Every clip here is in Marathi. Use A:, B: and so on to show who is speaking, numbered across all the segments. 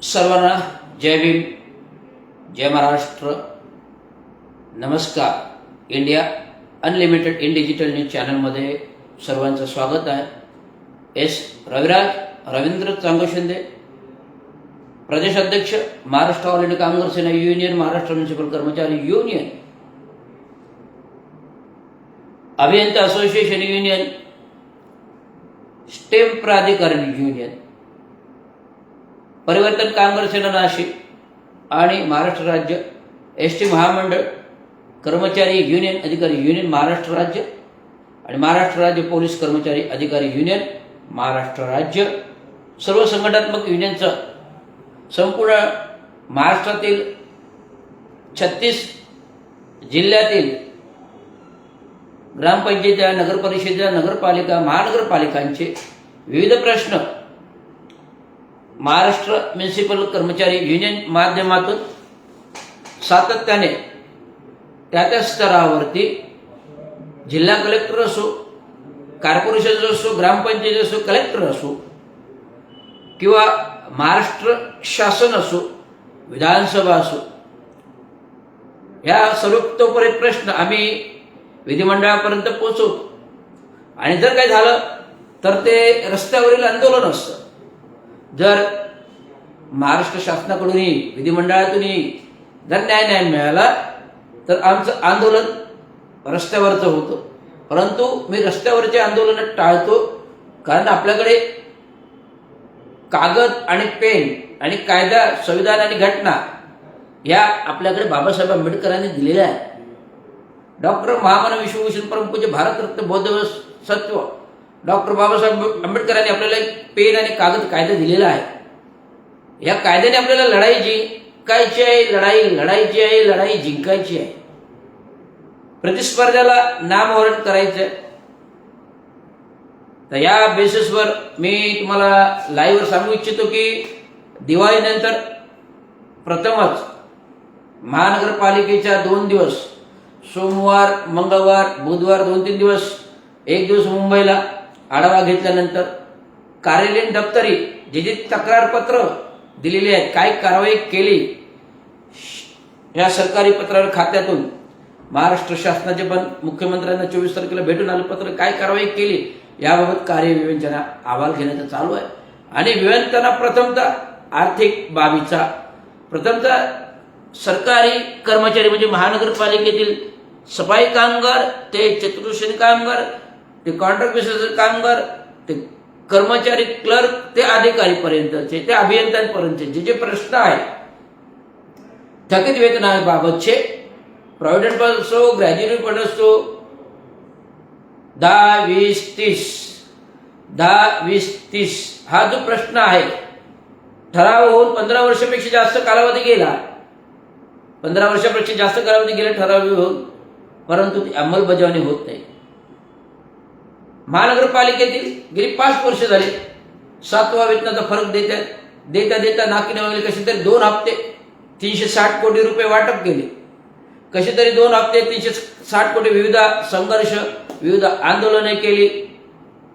A: सर्वांना जय भीम, जय महाराष्ट्र. नमस्कार. India unlimited in digital news चॅनलमध्ये सर्वांचं स्वागत आहे. एस रविंद्र चांगो-शिंदे, प्रदेशाध्यक्ष, महाराष्ट्र ऑल इंडिया कामगार सेना युनियन, महाराष्ट्र म्युनिसिपल कर्मचारी युनियन, अभियंता असोसिएशन युनियन, स्टेम प्राधिकरण युनियन, परिवर्तन कामगार सेना नाशिक आणि महाराष्ट्र राज्य एस टी महामंडळ कर्मचारी युनियन अधिकारी युनियन महाराष्ट्र राज्य आणि महाराष्ट्र राज्य पोलीस कर्मचारी अधिकारी युनियन महाराष्ट्र राज्य, सर्व संघटनात्मक युनियनचं संपूर्ण महाराष्ट्रातील 36 जिल्ह्यातील ग्रामपंचायती, नगरपरिषदा, नगरपालिका, महानगरपालिकांचे विविध प्रश्न महाराष्ट्र म्युनिसिपल कर्मचारी युनियन माध्यमातून सातत्याने त्या स्तरावरती जिल्हा कलेक्टर असो, कॉर्पोरेशन असो, ग्रामपंचायत असो, कलेक्टर असो किंवा महाराष्ट्र शासन असो, विधानसभा असो, ह्या सर्वतोपरी प्रश्न आम्ही विधिमंडळापर्यंत पोहोचवतो. आणि जर काही झालं तर ते रस्त्यावरील आंदोलन असतं. जर महाराष्ट्र शासनाकडूनही विधिमंडळातूनही जर न्याय नाही मिळाला तर आमचं आंदोलन रस्त्यावरचं होतं. परंतु मी रस्त्यावरचे आंदोलन टाळतो, कारण आपल्याकडे कागद आणि पेन आणि कायदा, संविधान आणि घटना या आपल्याकडे बाबासाहेब आंबेडकरांनी दिलेल्या आहेत. डॉक्टर महामानव विश्वभूषण परमपूज्य भारतरत्न बौद्ध सत्व डॉक्टर बाबासाहेब आंबेडकरांनी आपल्याला एक पेन आणि कागद कायदा दिलेला आहे. या कायद्याने आपल्याला लढाई जिंकायची आहे, लढाईची आहे, लढाई जिंकायची आहे. प्रतिस्पर्ध्याला नामोहरण करायचं आहे. तर या बेसिसवर मी तुम्हाला लाईव्हवर सांगू इच्छितो की दिवाळीनंतर प्रथमच महानगरपालिकेच्या 2 दिवस, सोमवार, मंगळवार, बुधवार 2-3 दिवस, एक दिवस मुंबईला आढावा घेतल्यानंतर कार्यालयीन दप्तरी जे तक्रारपत्र दिलेली आहेत, काय कारवाई केली या सरकारी पत्रावर खात्यातून महाराष्ट्र शासनाचे पण मुख्यमंत्र्यांना 24 तारखेला भेटून आलं पत्र, काय कारवाई केली याबाबत कार्यविवेचना अहवाल घेण्याचं चालू आहे. आणि विवेचना प्रथमतः आर्थिक बाबीचा, प्रथमतः सरकारी कर्मचारी म्हणजे महानगरपालिकेतील सफाई कामगार, ते चतुर्श्रेणी कामगार, ते कॉन्ट्रॅक्ट बेसिस कामगार, ते कर्मचारी, क्लर्क, ते अधिकारीपर्यंतचे, ते अभियंत्यांपर्यंतचे जे प्रश्न आहेत थकीत वेतनाबाबतचे, प्रॉव्हिडंट फंड असो, ग्रॅज्युएट फंड असो, 10-20-30 हा जो प्रश्न आहे, ठराव होऊन 15 वर्षापेक्षा जास्त कालावधी गेला, 15 वर्षापेक्षा जास्त कालावधी गेला ठराव होऊन, परंतु ती अंमलबजावणी होत नाही. महानगरपालिकेतील गेली 5 वर्ष झाली 7वा वेतनाचा फरक देता नाकीने वगैरे कसे तरी 2 हप्ते 360 कोटी रुपये वाटप केले. कसे तरी 2 हप्ते 360 कोटी विविध संघर्ष, विविध आंदोलने केली,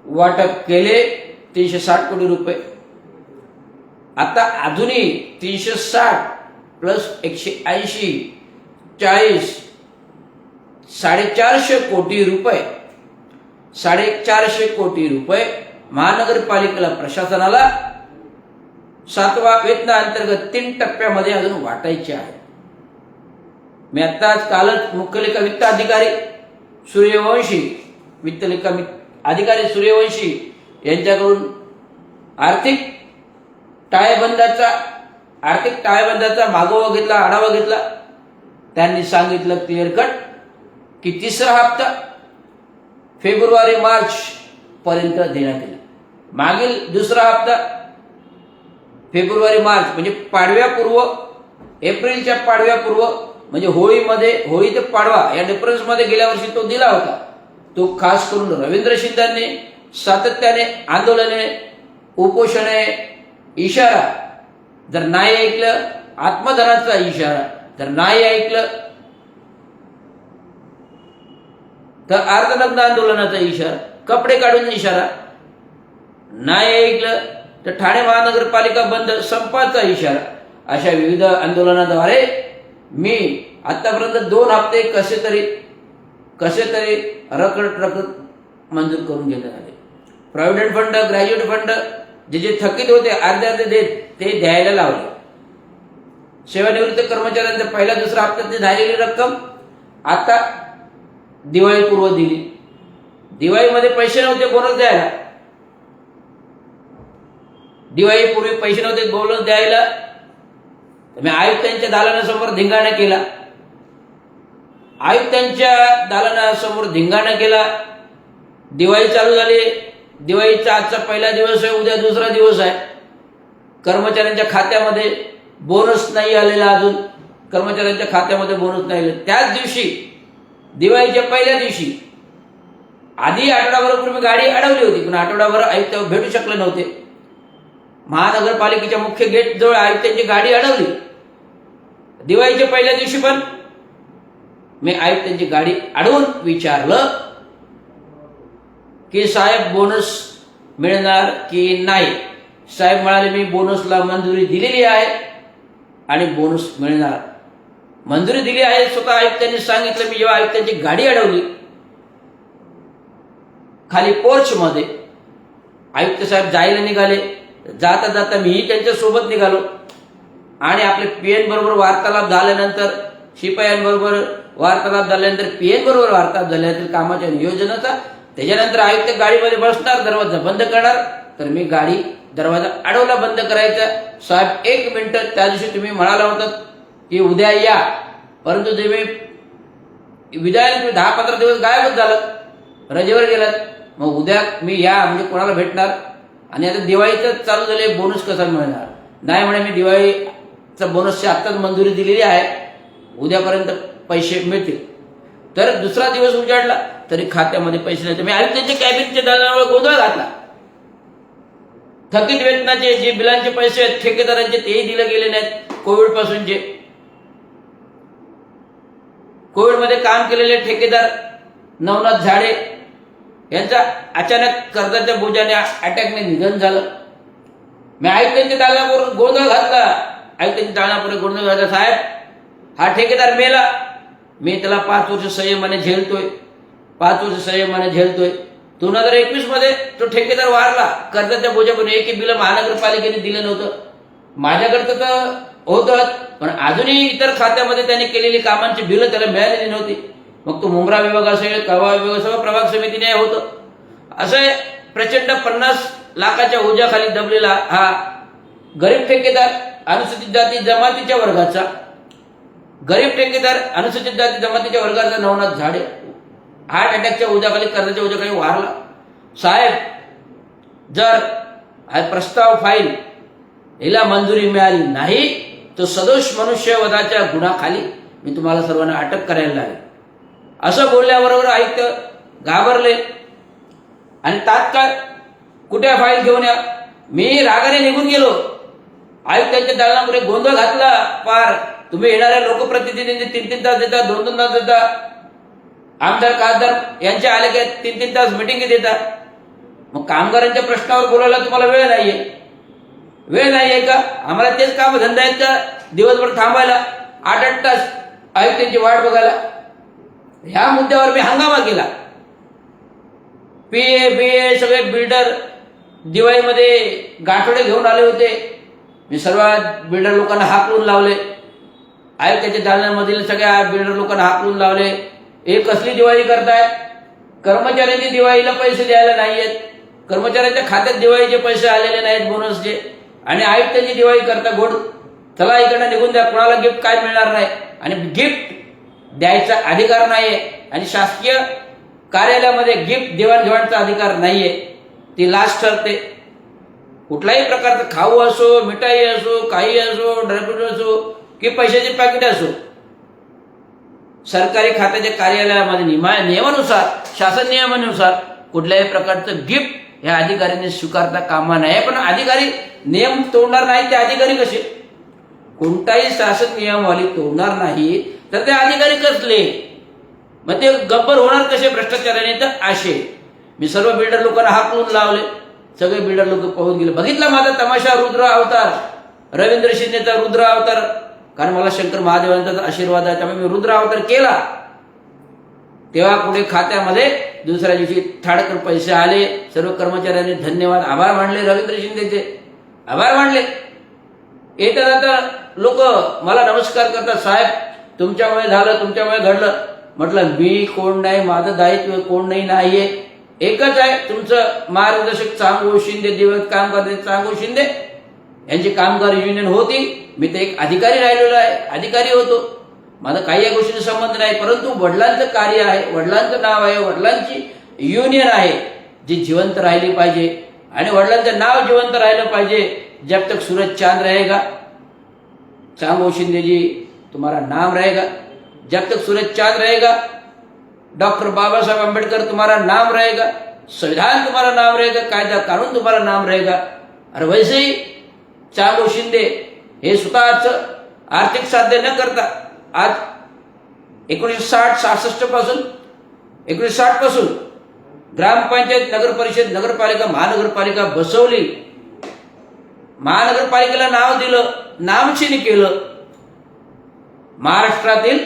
A: वाटप केले 360 कोटी रुपये. आता अजूनही 360 प्लस 180, 40, 450 कोटी रुपये, 450 कोटी रुपये महानगरपालिकेला, प्रशासनाला 7वा वेतनाअंतर्गत 3 टप्प्यामध्ये अजून वाटायचे आहे. मी आत्ताच कालच मुख्यलेखा वित्त अधिकारी सूर्यवंशी, वित्तलेखा अधिकारी सूर्यवंशी यांच्याकडून आर्थिक टाळेबंदाचा मागोवा घेतला, आढावा घेतला. त्यांनी सांगितलं क्लिअर कट की 3रा हप्ता फेब्रुवारी-मार्च पर्यंत देण्यात येईल. मागील 2रा हप्ता फेब्रुवारी-मार्च म्हणजे पाडव्यापूर्व, एप्रिलच्या पाडव्यापूर्व म्हणजे होळी ते पाडवा या डिफरन्समध्ये गेल्या वर्षी तो दिला होता. तो खास करून रवींद्र शिंदेंनी सातत्याने आंदोलने, उपोषणे, इशारा, जर नाही ऐकलं आत्मधनाचा इशारा, जर नाही ऐकलं तर अर्धनग्न आंदोलनाचा इशारा, कपडे काढून इशारा, नाही ऐकलं तर ठाणे महानगरपालिका बंद, संपाचा इशारा, अशा विविध आंदोलनाद्वारे मी आतापर्यंत 2 हप्ते कसे तरी रखड मंजूर करून घेण्यात आले. प्रॉव्हिडंट फंड, ग्रॅज्युएट फंड जे थकीत होते अर्धे देत ते द्यायला लावले. सेवानिवृत्त कर्मचाऱ्यांच्या पहिल्या दुसऱ्या हप्त्यात झालेली रक्कम आता दिवाळीपूर्व दिली. दिवाळीमध्ये पैसे नव्हते बोनस द्यायला, दिवाळीपूर्वी पैसे नव्हते बोनस द्यायला, मी आयुक्तांच्या दालनासमोर धिंगाणा केला. आयुक्तांच्या दालनासमोर धिंगाणा केला. दिवाळी चालू झाली, दिवाळीचा आजचा पहिला दिवस आहे, उद्या दुसरा दिवस आहे. कर्मचाऱ्यांच्या खात्यामध्ये बोनस नाही आलेला, अजून कर्मचाऱ्यांच्या खात्यामध्ये बोनस नाही आले. त्याच दिवशी दिवाळीच्या पहिल्या दिवशी आधी आठवडाभरापूर्वी गाडी अडवली होती, पण आठवडाभर आयुक्त भेटू शकले नव्हते. महानगरपालिकेच्या मुख्य गेट जवळ आयुक्तांची गाडी अडवली. दिवाळीच्या पहिल्या दिवशी पण मी आयुक्तांची गाडी अडवून विचारलं की साहेब बोनस मिळणार की नाही. साहेब म्हणाले मी बोनसला मंजुरी दिलेली आहे आणि बोनस मिळणार. मंजुरी दिली आहे स्वतः आयुक्तांनी सांगितलं. मी जेव्हा आयुक्तांची गाडी अडवली खाली पोर्चमध्ये, आयुक्त साहेब जायला निघाले. जाता जाता मीही त्यांच्या सोबत निघालो आणि आपले पीएन बरोबर वार्तालाप झाल्यानंतर, शिपायांबरोबर वार्तालाप झाल्यानंतर, पीएन बरोबर वार्तालाप झाल्यानंतर कामाच्या नियोजनाचा, त्याच्यानंतर आयुक्त गाडीमध्ये बसणार, दरवाजा बंद करणार, तर मी गाडी दरवाजा अडवला, बंद करायचा. साहेब 1 मिनिट, त्या दिवशी तुम्ही म्हणाला होतात की उद्या या, परंतु तुम्ही विदायला तुम्ही 10-15 दिवस गायबच झालात, रजेवर गेलात. मग उद्या मी या म्हणजे कोणाला भेटणार? आणि आता दिवाळीचं चालू झाले, बोनस कसा मिळणार? नाही म्हणे मी दिवाळीचा बोनसची आत्ताच मंजुरी दिलेली आहे, उद्यापर्यंत पैसे मिळतील. तर दुसरा दिवस उजाडला तरी खात्यामध्ये पैसे नाही. मी आयुक्तांच्या कॅबिनच्या दालनावर गोंधळ घातला. थकीत वेतनाचे जे बिलांचे पैसे आहेत ठेकेदारांचे तेही दिले गेले नाहीत. कोविड पासूनचे, कोविडमध्ये काम केलेले ठेकेदार नवनाथ झाडे यांचा अचानक कर्जाच्या बोजाने अटॅकने निधन झालं. मी आयुक्तांच्या दालनावर गोंधळ घातला. आयुक्तांच्या दालनावर गोंधळ घातला. साहेब हा ठेकेदार मेला, मी त्याला 5 वर्ष संयमाने झेलतोय, 5 वर्ष संयमाने झेलतोय. 2021 मध्ये तो ठेकेदार वारला कर्जाच्या बोजाकडून. एकही बिल महानगरपालिकेने दिलं नव्हतं. माझ्याकडचं तर होतं, पण अजूनही इतर खात्यामध्ये त्यांनी केलेली कामांची बिलं त्याला मिळालेली नव्हती. मग तो मुंब्रा विभाग असेल, कळवा विभाग असेल, प्रभाग समितीने होतं. असं प्रचंड 50 लाखाच्या ओझ्याखाली दबलेला हा गरीब ठेकेदार, अनुसूचित जाती जमातीच्या वर्गाचा, गरीब ठेकेदार अनुसूचित जाती जमातीच्या वर्गाचा नवनाथ झाडे हार्ट अटॅकच्या ओझ्याखाली, कर्जाच्या ओझ्याखाली वारला. साहेब जर हा प्रस्ताव फाईल हिला मंजुरी मिळाली नाही तर सदोष मनुष्यवधाच्या गुन्ह्याखाली मी तुम्हाला सर्वांना अटक करायला लागेल. असं बोलल्याबरोबर आयुक्त घाबरले आणि तात्काळ कुठे फाईल घेऊन या. मी रागाने निघून गेलो. आयुक्तांच्या दालनापुढे गोंधळ घातला पार. तुम्ही येणाऱ्या लोकप्रतिनिधींनी 3-3 तास देता, 2-2 तास देता. आमदार खासदार यांचे आले की 3-3 तास मिटिंग देता. मग कामगारांच्या प्रश्नावर बोलायला तुम्हाला वेळ नाहीये? वेळ नाहीये का? आम्हाला तेच काम धंदा आहेत का दिवसभर थांबायला, 8-8 तास आयुक्तांची वाट बघायला? ह्या मुद्द्यावर मी हंगामा केला. पीए बीए सगळे बिल्डर दिवाळीमध्ये गाठोडे घेऊन आले होते. मी सर्व बिल्डर लोकांना हाकलून लावले. आयुक्ताच्या दालनामधील सगळ्या बिल्डर लोकांना हाकलून लावले. हे कसली दिवाळी करताय? कर्मचाऱ्यांनी दिवाळीला पैसे द्यायला नाहीयेत, कर्मचाऱ्यांच्या खात्यात दिवाळीचे पैसे आलेले नाहीत बोनसचे, आणि आयुक्तांची दिवाळी करता गोड. चला इकडनं निघून द्या, कोणाला गिफ्ट काय मिळणार नाही, आणि गिफ्ट द्यायचा अधिकार नाहीये, आणि शासकीय कार्यालयामध्ये गिफ्ट देवाणघेवाणचा अधिकार नाहीये. ती लाच ठरते. कुठल्याही प्रकारचं खाऊ असो, मिठाई असो, काही असो, ड्रायफ्रूट असो की पैशाचे पॅकेट असो, सरकारी खात्याच्या कार्यालयामध्ये नियमानुसार, शासन नियमानुसार कुठल्याही प्रकारचं गिफ्ट या अधिकाऱ्यांनी स्वीकारता कामा नये. पण अधिकारी नियम तोडणार नाही ते अधिकारी कसे? कोणताही शासन नियमावली तोडणार नाही तर ते अधिकारी कसले? मग ते गब्बर होणार कसे भ्रष्टाचाराने? तर असे मी सर्व बिल्डर लोकांना हाकलून लावले. सगळे बिल्डर लोक पाहून गेले. बघितला माझा तमाशा, रुद्र अवतार, रवींद्र शिंदेचा रुद्र अवतार, कारण मला शंकर महादेवांचा आशीर्वाद आहे, त्यामुळे मी रुद्र अवतार केला. तेव्हा पुढे खात्यामध्ये दुसऱ्या दिवशी थाडकर पैसे आले. सर्व कर्मचाऱ्यांनी धन्यवाद, आभार मानले, रवींद्र शिंदेचे आभार मानले. येता जाता लोक मला नमस्कार करतात, साहेब तुमच्यामुळे झालं, तुमच्यामुळे घडलं. म्हटलं मी कोण नाही, माझं दायित्व कोण नाहीये, एकच आहे तुमचं मार्गदर्शक चांगू शिंदे, दिवस कामगार चांगू शिंदे यांची कामगार युनियन होती. मी तर एक अधिकारी राहिलेलो आहे, अधिकारी होतो, माझा काही या गोष्टींचा संबंध नाही. परंतु वडिलांचं कार्य आहे, वडिलांचं नाव आहे, वडिलांची युनियन आहे जी जिवंत राहिली पाहिजे. आणि वडिलांचं नाव जिवंत राहिलं पाहिजे. जब तक सूरज चांद रहेगा, चांगू शिंदे जी तुम्हारा नाम रहेगा. जब तक सूरज चांद रहेगा, डॉक्टर बाबा साहब अम्बेडकर तुम्हारा नाम रहेगा, संविधान तुम्हारा नाम रहेगा, कायदा कानून तुम्हारा नाम रहेगा. और वैसे ही चांगू शिंदे हे स्वतःच आर्थिक साध्य न करता आज 1960-66 पासून 1960 पासून ग्रामपंचायत, नगर परिषद, नगरपालिका, महानगरपालिका बसवली. महानगरपालिकेला नाव दिलं, नामचिन्ह केलं. महाराष्ट्रातील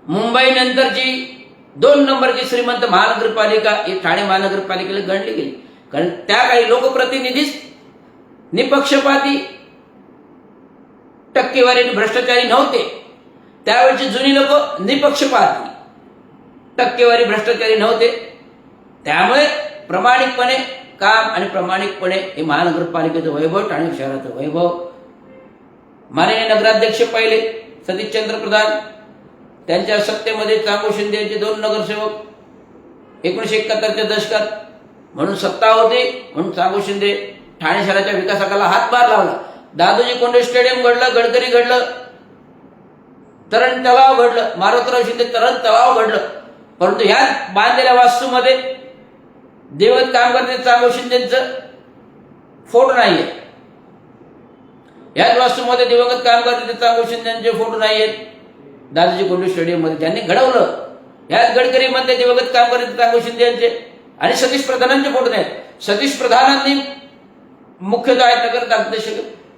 A: मुंबई नंतरची 2 नंबरची श्रीमंत महानगरपालिका ही ठाणे महानगरपालिकेला गणली गेली. कारण त्या काही लोकप्रतिनिधीच निपक्षपाती, टक्केवारी भ्रष्टाचारी नव्हते. त्यावेळची जुनी लोक निपक्षपाती, टक्केवारी भ्रष्टाचारी नव्हते. त्यामुळे प्रामाणिकपणे काम आणि प्रामाणिकपणे हे महानगरपालिकेचं वैभव, ठाणे शहराचं वैभव. माननीय नगराध्यक्ष पहिले सतीशचंद्र प्रधान, त्यांच्या सत्तेमध्ये चांगू शिंदे यांचे 2 नगरसेवक 1971च्या दशकात म्हणून सत्ता होती. म्हणून चांगू शिंदे ठाणे शहराच्या विकासाला हातभार लावला. दादोजी कोंडे स्टेडियम घडलं, गडकरी घडलं, तरण तलाव घडलं, मारुतराव शिंदे तरण तलाव घडलं. परंतु ह्या बांधलेल्या वास्तूमध्ये दिवंगत कामगार चांगू शिंदेचं फोटो नाहीये. याच वास्तूमध्ये दिवंगत कामगार चांगू शिंदेचे फोटो नाहीयेत. दादोजी कोंडे स्टेडियम मध्ये त्यांनी घडवलं. याच गडकरीमध्ये दिवंगत कामगार चांगू शिंदे यांचे आणि सतीश प्रधानांचे फोटो नाहीत. सतीश प्रधानांनी मुख्यतः आहेत नगराध्यक्ष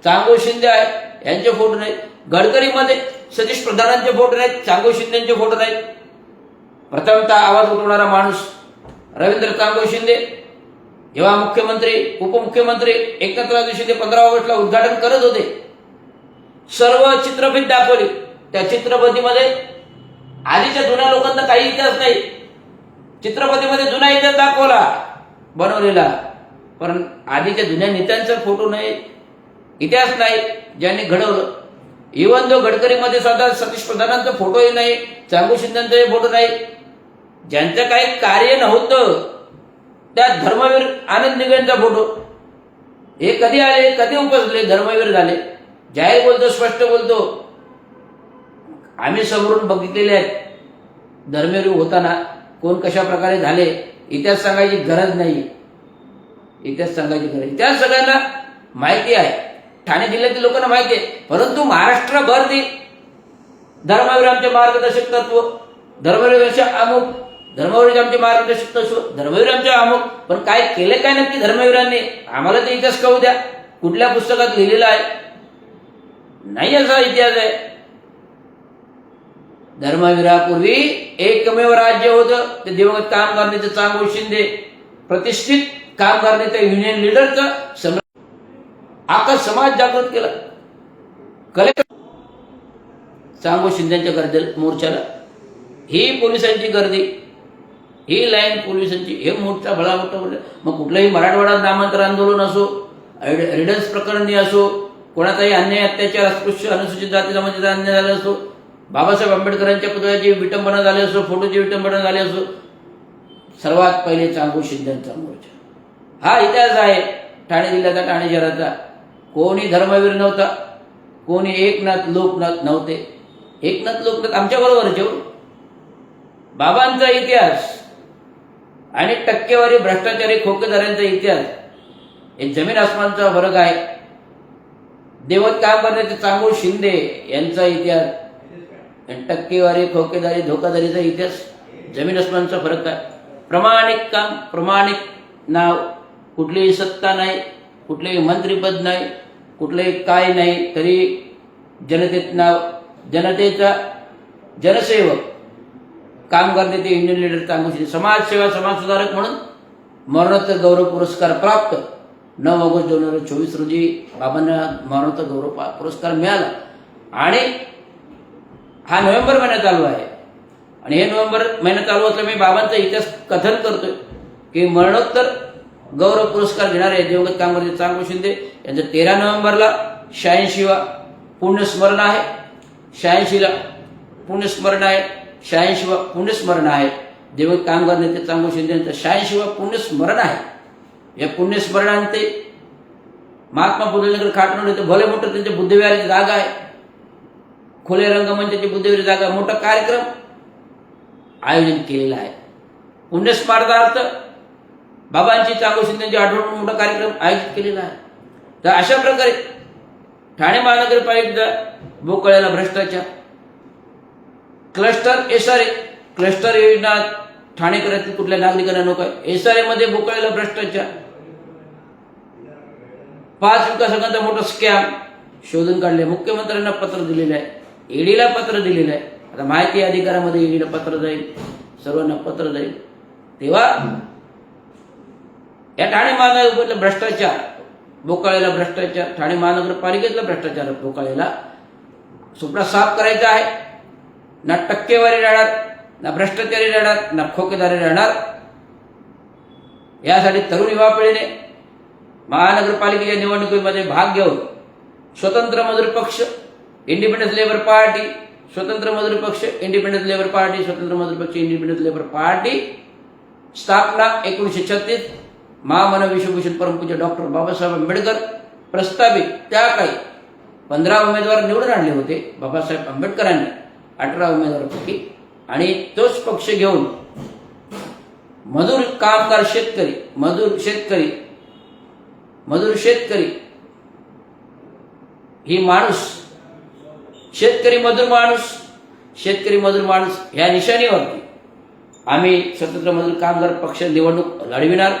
A: चांगू शिंदे आहे, यांचे फोटो नाहीत. गडकरीमध्ये सतीश प्रधानांचे फोटो नाहीत, चांगू शिंदेचे फोटो नाहीत. प्रथमतः आवाज उठवणारा माणूस रवींद्र चांगू शिंदे जेव्हा मुख्यमंत्री, उपमुख्यमंत्री एकनाथराव शिंदे 15 ऑगस्टला उद्घाटन करत होते, सर्व चित्रफित दाखवली. त्या चित्रफितीमध्ये आधीच्या जुन्या लोकांना काही इतिहास नाही. चित्रफितीमध्ये जुना इतिहास दाखवला बनवलेला, पण आधीच्या जुन्या नेत्यांचा फोटो नाही, इतिहास नाही ज्यांनी घडवलं. इव्हन जो गडकरीमध्ये सुद्धा सतीश प्रधानांचा फोटोही नाही, चांगू शिंदेचा फोटो नाही. ज्यांचं काही कार्य नव्हतं त्या धर्मवीर आनंद निगेंचा फोटो. हे कधी आले, कधी उपसले, धर्मवीर झाले. जाहीर बोलतो, स्पष्ट बोलतो, आम्ही समोरून बघितलेले आहेत धर्मवीर होताना कोण कशा प्रकारे झाले. इतिहास सांगायची गरज नाही, इतिहास सांगायची गरज, इतिहास सगळ्यांना माहिती आहे, ठाणे जिल्ह्यातील लोकांना माहिती आहे. परंतु महाराष्ट्रभर ती धर्मवीर आमचे मार्गदर्शक तत्व, धर्मवीर अमुक, धर्मवीर आमचे मार्गदर्शक तत्व, धर्मवीर आमचे अमुक. पण काय केले काय नक्की धर्मवीरांनी, आम्हाला ते इतिहास कळू द्या. कुठल्या पुस्तकात लिहिलेला आहे? नाही असा इतिहास आहे. धर्मवीरापूर्वी एकमेव राज्य होतं, ते दिवंगत कामगार नेते चांगू शिंदे, प्रतिष्ठित कामगार नेते, युनियन लीडरचं आका समाज जागृत केला. कलेक्टर चांगू शिंदेच्या गर्दी मोर्चाला ही पोलिसांची गर्दी, ही लाईन पोलिसांची, हे मोर्चा भला मोठा. मग कुठलंही मराठवाडा नामांतर आंदोलन असो, रिडन्स प्रकरणी असो, कोणाचाही अन्याय, अत्याचार, अस्पृश्य, अनुसूचित जाती जमातीचा अन्याय झाला असो, बाबासाहेब आंबेडकरांच्या पुतळ्याची विटंबना झाली असो, फोटोची विटंबना झाली असो, सर्वात पहिले चांगू शिंदेचा मोर्चा. हा इतिहास आहे ठाणे जिल्ह्याचा, ठाणे शहराचा. कोणी धर्मवीर नव्हता, कोणी एकनाथ लोकनाथ नव्हते. एकनाथ लोकनाथ आमच्या बरोबरच. बाबांचा इतिहास आणि टक्केवारी भ्रष्टाचारी खोकेदारांचा इतिहास हे जमीन आसमानचा फरक आहे. दिवंगत कामगार नेते चांगू शिंदे यांचा इतिहास, टक्केवारी, खोकेदारी, धोकादारीचा इतिहास जमीन आसमानचा फरक आहे. प्रामाणिक काम, प्रामाणिक नाव, कुठलीही सत्ता नाही, कुठलेही मंत्रिपद नाही, कुठलेही काय नाही, तरी जनतेचा जनसेवक, कामगार नेते, युनियन लीडर चांगली समाजसेवा, समाजसुधारक म्हणून मरणोत्तर गौरव पुरस्कार प्राप्त 9 ऑगस्ट 2024 रोजी बाबांना मरणोत्तर गौरव पुरस्कार मिळाला. आणि हा नोव्हेंबर महिना चालू आहे आणि हे नोव्हेंबर महिना चालू असल्यामुळे बाबांचा इतिहास कथन करतोय की मरणोत्तर गौरव पुरस्कार घेणारे दिवंगत कामगार नेते चांगू शिंदे यांचं 13 नोव्हेंबरला 86वा पुण्यस्मरण आहे. 86ला पुण्यस्मरण आहे, 86वा पुण्यस्मरण आहे. दिवंगत कामगार नेते चांगू शिंदे यांचं 86वा पुण्यस्मरण आहे. या पुण्यस्मरणांते महात्मा फुलेनगर खाटणूर इथं भले मोठं त्यांच्या बुद्धविहाराची जागा आहे, खुले रंगमंचाची बुद्धविहाराची जागा, मोठा कार्यक्रम आयोजन केलेला आहे. पुण्यस्मारकार्थ बाबांची, चांगू शिंदेची आठवण मोठा कार्यक्रम आयोजित केलेला आहे. तर अशा प्रकारे ठाणे महानगरपालिकेचा बोकळ्याला भ्रष्टाचार, क्लस्टर SRA, क्लस्टर योजना ठाणेकरातील कुठल्या नागरिकांना नको आहे. SRA मध्ये बोकळ्याला भ्रष्टाचार, 5 विकासकांचा मोठा स्कॅम शोधून काढले. मुख्यमंत्र्यांना पत्र दिलेलं आहे, ईडीला पत्र दिलेलं आहे. आता माहिती अधिकारामध्ये ईडीला पत्र जाईल, सर्वांना पत्र जाईल. तेव्हा या ठाणे महानगरपालिकेतला भ्रष्टाचार, बोकाळेला भ्रष्टाचार, ठाणे महानगरपालिकेतला भ्रष्टाचार बोकाळेला सुपडा साफ करायचा आहे. ना टक्केवारी राहणार, ना भ्रष्टाचारी राहणार, ना खोकेदारी राहणार. यासाठी तरुण युवा पिढीने महानगरपालिकेच्या निवडणुकीमध्ये भाग घेऊन स्वतंत्र मजूर पक्ष, इंडिपेंडन्स लेबर पार्टी, स्वतंत्र मजूर पक्ष, इंडिपेंडन्स लेबर पार्टी, स्वतंत्र मजूर पक्ष, इंडिपेंडन्स लेबर पार्टी स्थापना 1936, महामानव विश्वभूषण परमपूज्य डॉक्टर बाबासाहेब आंबेडकर प्रस्तावित त्या काळी 15 उमेदवार निवडून आणले होते बाबासाहेब आंबेडकरांनी 18 उमेदवारांपैकी. आणि तोच पक्ष घेऊन मजूर कामगार शेतकरी, मजूर शेतकरी ही माणूस, शेतकरी मजूर माणूस ह्या निशाणीवरती आम्ही स्वतंत्र मजूर कामगार पक्ष निवडणूक लढविणार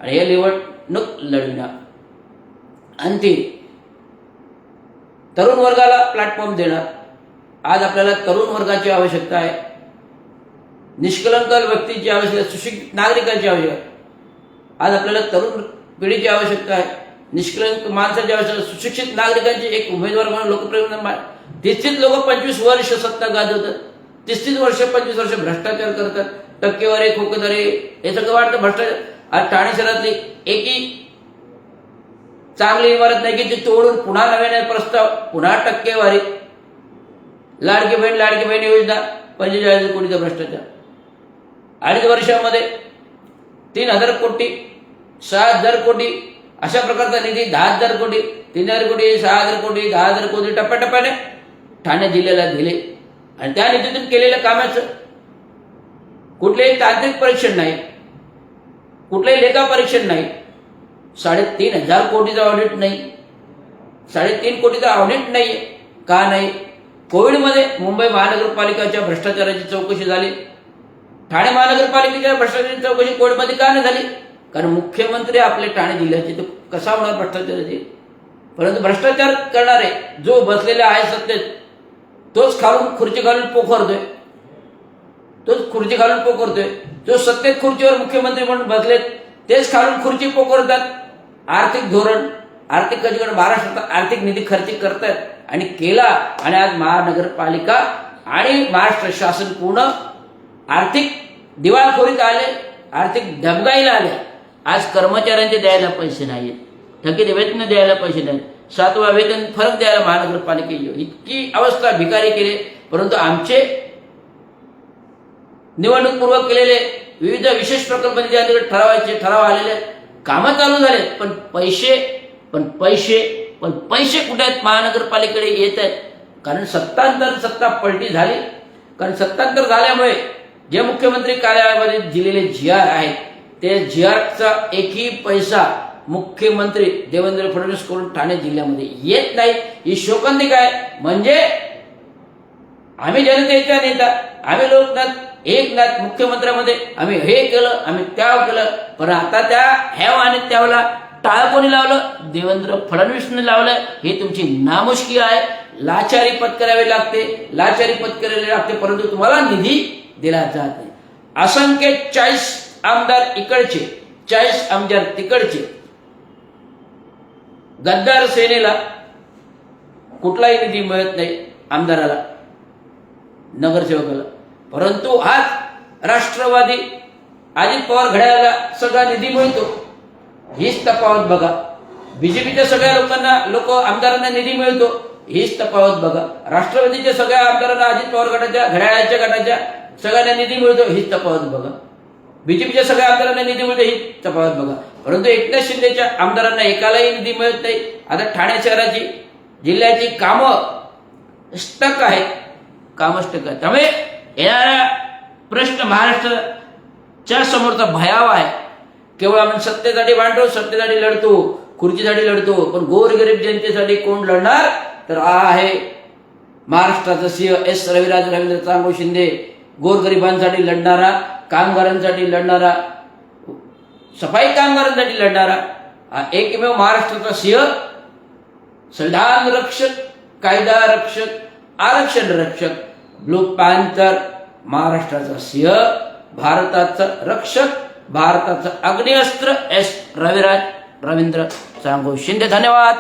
A: आणि हे निवडणूक लढविणार. अंतिम तरुण वर्गाला प्लॅटफॉर्म देणार. आज आपल्याला तरुण वर्गाची आवश्यकता आहे, निष्कलंक व्यक्तीची आवश्यकता, सुशिक्षित नागरिकांची आवश्यकता आहे. आज आपल्याला तरुण पिढीची आवश्यकता आहे, निष्कलंक माणसाची आवश्यकता, सुशिक्षित नागरिकांची एक उमेदवार म्हणून लोकप्रिय. 30 लोक 25 वर्ष सत्ता गाजवतात, 30 वर्ष 25 वर्ष भ्रष्टाचार करतात, टक्केवारी, खोकेदारी, हे सगळं वाटतं भ्रष्टाचार. आज ठाणे शहरातली एकही चांगली इमारत नाही की ती तोडून पुन्हा नव्याने प्रस्ताव, पुन्हा टक्केवारी. लाडकी बहीण योजना 45 कोटीचा भ्रष्टाचार. 2.5 वर्षामध्ये 3,000 कोटी, 6,000 कोटी अशा प्रकारचा निधी, 10,000 कोटी, 3,000 कोटी, 6,000 कोटी, 10,000 कोटी टप्प्याटप्प्याने ठाणे जिल्ह्याला दिले. आणि त्या निधीतून केलेल्या कामाचं कुठलेही तांत्रिक परीक्षण नाही, कुठलेही लेखा परीक्षण नाही. 3,500 कोटीचा ऑडिट नाही, 3.5 कोटीचा ऑडिट नाही. का नाही? कोविडमध्ये मुंबई महानगरपालिकेच्या भ्रष्टाचाराची चौकशी झाली, ठाणे महानगरपालिकेच्या भ्रष्टाचाराची चौकशी कोविडमध्ये का नाही झाली? कारण मुख्यमंत्री आपले ठाणे जिल्ह्याचे, तर कसा होणार भ्रष्टाचाराचे? परंतु भ्रष्टाचार करणारे जो बसलेला आहे सत्तेत, तोच खालून खुर्ची घालून पोखरतोय, जो सत्तेत खुर्चीवर मुख्यमंत्री म्हणून बसलेत तेच खालून खुर्ची पोखरतात. आर्थिक धोरण, आर्थिक कधीकडे महाराष्ट्रात आर्थिक निधी खर्च करतात आणि केला. आणि आज महानगरपालिका आणि महाराष्ट्र शासन पूर्ण आर्थिक दिवाळखोरीत आले, आर्थिक डबघाईला आले. आज कर्मचाऱ्यांचे द्यायला पैसे नाहीत, थकीत वेतन द्यायला पैसे नाहीत, 7वा वेतन फरक द्यायला महानगरपालिकेची इतकी अवस्था भिकारी केली. परंतु आमचे निवडणूकपूर्वक केलेले विविध विशेष प्रकल्प ठराव आलेले कामं चालू झाले, पण पैसे कुठे आहेत? महानगरपालिकेकडे येत आहेत. कारण सत्ता पलटी झाली. कारण सत्तांतर झाल्यामुळे जे मुख्यमंत्री कार्यालयामध्ये दिलेले GR आहेत, ते GRचा एकही पैसा मुख्यमंत्री देवेंद्र फडणवीस कडून ठाणे जिल्ह्यामध्ये येत नाही. ही शोकांतिका आहे. म्हणजे आम्ही जनतेचा नेता, आम्ही लोकनाथ एकनाथ मुख्यमंत्र्यामध्ये आम्ही हे केलं, आम्ही त्या केलं, पण आता त्या ह्याव आणि त्यावला टाळ कोणी लावलं? देवेंद्र फडणवीसने लावलं. हे तुमची नामुष्की आहे. लाचारी पत्करावी लागते, लाचारी पत्करावी लागते, परंतु तुम्हाला निधी दिला जात नाही. असंख्य 40 आमदार इकडचे, 40 आमदार तिकडचे. गद्दार सेनेला कुठलाही निधी मिळत नाही, आमदाराला, नगरसेवकाला. परंतु आज राष्ट्रवादी अजित पवार घड्याळाला सगळा निधी मिळतो. हीच तफावत बघा. बीजेपीच्या सगळ्या आमदारांना निधी मिळतो. हीच तफावत बघा. राष्ट्रवादीच्या सगळ्या आमदारांना, अजित पवार गटाच्या, घड्याळाच्या गटाच्या सगळ्यांना निधी मिळतो. हीच तफावत बघा. बीजेपीच्या सगळ्या आमदारांना निधी मिळतो. हीच तफावत बघा. परंतु एकनाथ शिंदेच्या आमदारांना एकालाही निधी मिळत नाही. आता ठाणे शहराची, जिल्ह्याची कामं स्टक आहेत, कामं स्टक आहेत. त्यामुळे येणारा प्रश्न महाराष्ट्राच्या समोरचा भयावह आहे. केवळ आपण सत्तेसाठी भांडतो, सत्तेसाठी लढतो, खुर्चीसाठी लढतो, पण गोरगरीब जनतेसाठी कोण लढणार? तर हा आहे महाराष्ट्राचा सिंह एस रविराज रवींद्र चांगो शिंदे. गोरगरिबांसाठी लढणारा, कामगारांसाठी लढणारा, सफाई कामगारांसाठी लढणारा हा एकमेव महाराष्ट्राचा सिंह, संविधान रक्षक, कायदा रक्षक, आरक्षण रक्षक, ब्लू पॅन्थर, महाराष्ट्राचा सिंह, भारताचा रक्षक, भारताचं अग्निअस्त्र एस रविराज रवींद्र चांगो शिंदे. धन्यवाद.